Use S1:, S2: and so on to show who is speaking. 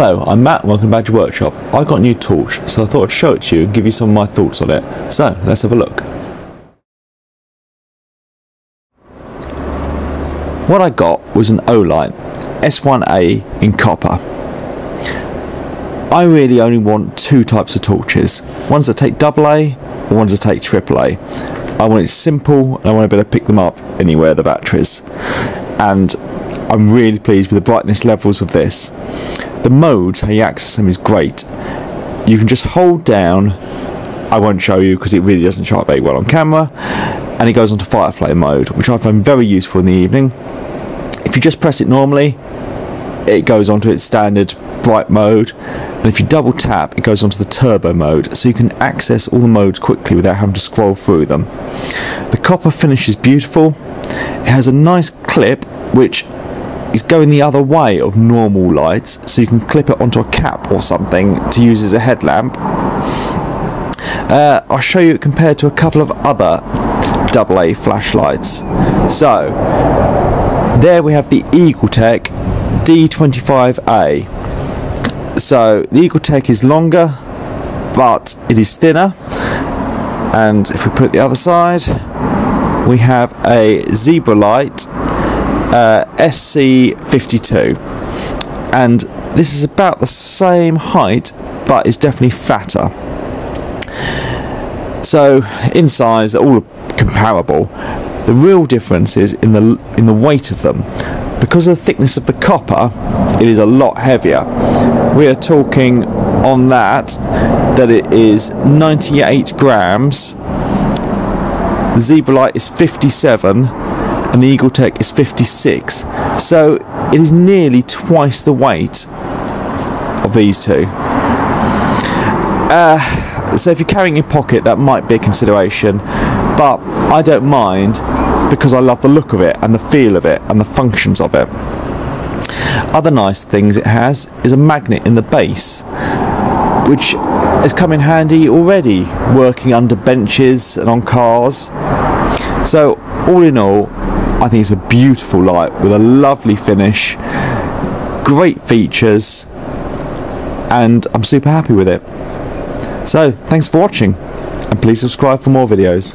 S1: Hello, I'm Matt and welcome back to Workshop. I got a new torch, so I thought I'd show it to you and give you some of my thoughts on it. So, let's have a look. What I got was an Olight S1A in copper. I really only want two types of torches. Ones that take AA or ones that take AAA. I want it simple and I want to be able to pick them up anywhere, the batteries. And I'm really pleased with the brightness levels of this. The modes, how you access them, is great. You can just hold down, I won't show you because it really doesn't show up very well on camera, and it goes onto Firefly mode, which I find very useful in the evening. If you just press it normally, it goes onto its standard bright mode, and if you double tap, it goes onto the turbo mode, so you can access all the modes quickly without having to scroll through them. The copper finish is beautiful. It has a nice clip which is going the other way of normal lights, so you can clip it onto a cap or something to use as a headlamp. I'll show you it compared to a couple of other AA flashlights. So there we have the EagleTech D25A. So the EagleTech is longer, but it is thinner. And if we put it the other side, we have a Zebralight SC52, and this is about the same height, but it's definitely fatter. So in size, they're all comparable. The real difference is in the weight of them. Because of the thickness of the copper, it is a lot heavier. We are talking on that it is 98 grams. The Zebralight is 57, and the EagleTech is 56. So it is nearly twice the weight of these two. So if you're carrying in your pocket, that might be a consideration, but I don't mind because I love the look of it and the feel of it and the functions of it. Other nice things it has is a magnet in the base, which has come in handy already working under benches and on cars. So all in all, I think it's a beautiful light with a lovely finish, great features, and I'm super happy with it. So thanks for watching, and please subscribe for more videos.